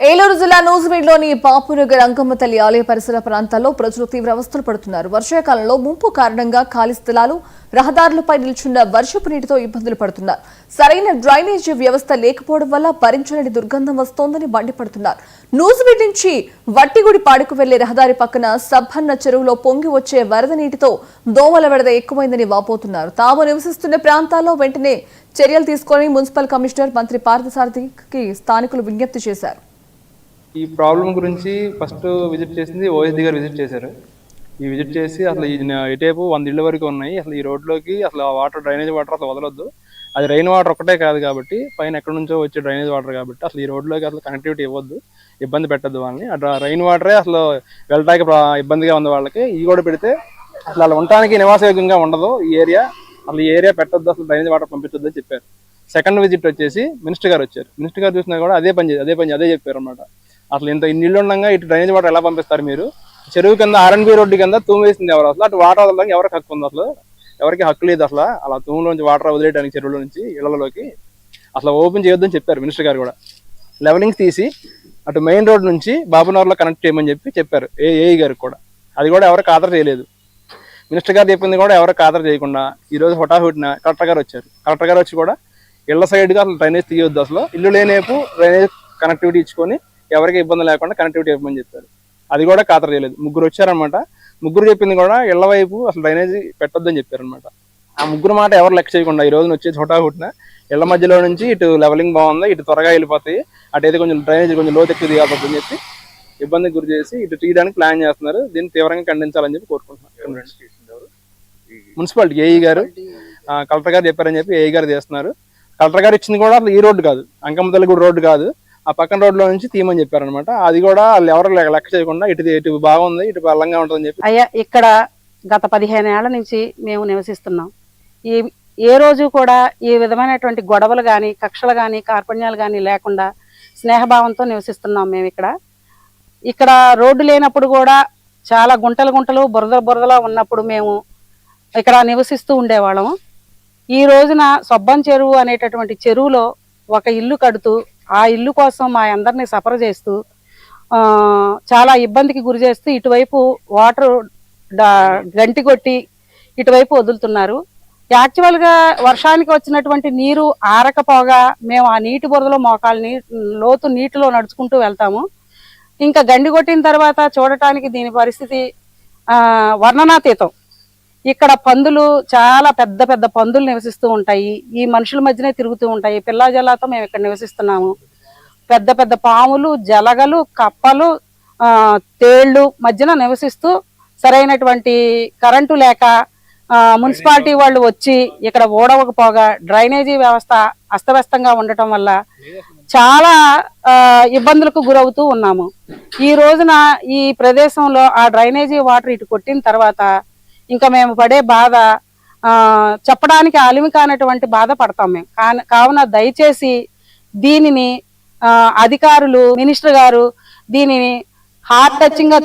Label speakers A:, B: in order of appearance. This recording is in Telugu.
A: ఏలూరు జిల్లా నూజివీడ్లోని బాపునగర్ అంకమ్మ తల్లి ఆలయ పరిసర ప్రాంతాల్లో ప్రజలు తీవ్ర అవస్థలు పడుతున్నారు. వర్షాకాలంలో ముంపు కారణంగా ఖాళీ స్థలాలు, రహదారులపై నిల్చున్న వర్షపు నీటితో ఇబ్బందులు పడుతున్నారు. సరైన డ్రైనేజీ వ్యవస్థ లేకపోవడం వల్ల భరించలేని దుర్గంధం వస్తోందని మండిపడుతున్నారు. నూజివీడ్ నుంచి వట్టిగుడి పాడుకు వెళ్లే రహదారి పక్కన సబ్బన్న చెరువులో పొంగి వచ్చే వరద నీటితో దోమల వరద ఎక్కువైందని వాపోతున్నారు. తాము నివసిస్తున్న ప్రాంతాల్లో వెంటనే చర్యలు తీసుకొని మున్సిపల్ కమిషనర్ మంత్రి పార్థసారథికి స్థానికులు విజ్ఞప్తి చేశారు.
B: ఈ ప్రాబ్లం గురించి ఫస్ట్ విజిట్ చేసింది ఓఎస్డీ గారు విజిట్ చేశారు. ఈ విజిట్ చేసి అసలు ఇటేపు 100 ఇళ్ళ వరకు ఉన్నాయి. అసలు ఈ రోడ్లోకి అసలు వాటర్, డ్రైనేజ్ వాటర్ అసలు వదలొద్దు. అది రైన్ వాటర్ ఒక్కటే కాదు కాబట్టి, పైన ఎక్కడి నుంచో వచ్చే డ్రైనేజ్ వాటర్ కాబట్టి అసలు ఈ రోడ్లోకి అసలు కనెక్టివిటీ ఇవ్వద్దు, ఇబ్బంది పెట్టద్దు వాళ్ళని. రైన్ వాటరే అసలు వెళ్ళటానికి ఇబ్బందిగా ఉంది వాళ్ళకి. ఇవి కూడా పెడితే అసలు అలా ఉండటానికి నివాసయోగ్యంగా ఉండదు ఈ ఏరియా. అసలు ఈ ఏరియా పెట్టొద్దు, అసలు డ్రైనేజ్ వాటర్ పంపించొద్దు అని చెప్పారు. సెకండ్ విజిట్ వచ్చేసి మినిస్టర్ గారు వచ్చారు. మినిస్టర్ గారు చూసినా కూడా అదే చెప్పారు అన్నమాట. అసలు ఇన్ని ఇళ్ళు ఉండగా ఇటు డ్రైనేజ్ వాటర్ ఎలా పంపిస్తారు మీరు? చెరువు కింద ఆర్ఎన్బి రోడ్డు కింద తూము వేసింది ఎవరు? అసలు అటు వాటర్ వదలడానికి ఎవరికి హక్కు ఉంది? అసలు ఎవరికి హక్కు లేదు అసలు అలా తూములోంచి వాటర్ వదిలేయడానికి, చెరువులో నుంచి ఇళ్లలోకి అసలు ఓపెన్ చేయొద్దని చెప్పారు మినిస్టర్ గారు కూడా. లెవెలింగ్స్ తీసి అటు మెయిన్ రోడ్ నుంచి బాబునగర్లో కనెక్ట్ చేయమని చెప్పారు ఏఈ గారికి కూడా. అది కూడా ఎవరికి ఖాతరు చేయలేదు. మినిస్టర్ గారు చెప్పింది కూడా ఎవరికి ఖాతరు చేయకుండా ఈరోజు హుటాహుటిన కలెక్టర్ గారు వచ్చారు. కలెక్టర్ గారు వచ్చి కూడా ఇళ్ల సైడ్గా అసలు డ్రైనేజ్ తీయొద్దు, అసలు ఇల్లు లేనేపు డ్రైనేజ్ కనెక్టివిటీ ఇచ్చుకొని ఎవరికి ఇబ్బంది లేకుండా కనెక్టివిటీ ఇవ్వమని చెప్పారు. అది కూడా ఖాతరు చేయలేదు. ముగ్గురు వచ్చారనమాట. ముగ్గురు చెప్పింది కూడా ఇళ్ల వైపు అసలు డ్రైనేజ్ పెట్టొద్దని చెప్పారనమాట. ఆ ముగ్గురు మాట ఎవరు లెక్క చేయకుండా ఈ రోజున వచ్చేసి హుటాహుటిన ఇళ్ల మధ్యలో నుంచి ఇటు లెవెలింగ్ బాగుంది, ఇటు త్వరగా వెళ్ళిపోతాయి, అటైతే కొంచెం డ్రైనేజ్ కొంచెం లోతు ఎక్కువ దిగాలని చెప్పి ఇబ్బందికి గురి చేసి ఇటు తీయడానికి ప్లాన్ చేస్తున్నారు. దీన్ని తీవ్రంగా ఖండించాలని చెప్పి కోరుకుంటున్నారు. మున్సిపాలిటీ ఏఈ గారు, కలెక్టర్ గారు చెప్పారని చెప్పి ఏఈ గారు చేస్తున్నారు. కలెక్టర్ గారు ఇచ్చింది కూడా అసలు ఈ రోడ్డు కాదు, అంకమ్మ తల్లి గుడి రోడ్డు కాదు, ఆ పక్కన రోడ్లో నుంచి తీయమని చెప్పారనమాట. అది కూడా వాళ్ళు ఎవరు లెక్క చేయకుండా ఇటు బాగుంది, ఇటు బలంగా ఉంటుందని చెప్పి.
C: అయ్యా, ఇక్కడ గత 15 ఏళ్ల నుంచి మేము నివసిస్తున్నాం. ఏ రోజు కూడా ఈ విధమైనటువంటి గొడవలు కానీ, కక్షలు కానీ, కార్పణ్యాలు కానీ లేకుండా స్నేహభావంతో నివసిస్తున్నాం మేము ఇక్కడ రోడ్డు లేనప్పుడు కూడా చాలా గుంటలు బురదలా ఉన్నప్పుడు మేము ఇక్కడ నివసిస్తూ ఉండేవాళ్ళము. ఈ రోజున సొబ్బం చెరువు అనేటటువంటి చెరువులో ఒక ఇల్లు కడుతూ ఆ ఇల్లు కోసం మా అందరినీ సఫర్ చేస్తూ చాలా ఇబ్బందికి గురి చేస్తూ ఇటువైపు వాటర్ గంటి కొట్టి ఇటువైపు వదులుతున్నారు. యాక్చువల్గా వర్షానికి వచ్చినటువంటి నీరు ఆరకపోగా మేము ఆ నీటి బురదలో మోకాళ్ళని లోతు నీటిలో నడుచుకుంటూ వెళ్తాము. ఇంకా గండి కొట్టిన తర్వాత చూడటానికి దీని పరిస్థితి వర్ణనాతీతం. ఇక్కడ పందులు, చాలా పెద్ద పందులు నివసిస్తూ ఉంటాయి. ఈ మనుషుల మధ్యనే తిరుగుతూ ఉంటాయి. పిల్లా జలాతో మేము ఇక్కడ నివసిస్తున్నాము. పెద్ద పాములు, జలగలు, కప్పలు, తేళ్లు మధ్యన నివసిస్తూ సరైనటువంటి కరెంటు లేక మున్సిపాలిటీ వాళ్ళు వచ్చి ఇక్కడ ఓడవకపోగా డ్రైనేజీ వ్యవస్థ అస్తవ్యస్తంగా ఉండటం వల్ల చాలా ఇబ్బందులకు గురవుతూ ఉన్నాము. ఈ రోజున ఈ ప్రదేశంలో ఆ డ్రైనేజీ వాటర్ ఇటు కొట్టిన తర్వాత ఇంకా మేము పడే బాధ చెప్పడానికి అలిమి కానటువంటి బాధ పడతాం మేము. కావున దయచేసి దీనిని అధికారులు, మినిస్టర్ గారు దీనిని హార్ట్ టచింగ్ గా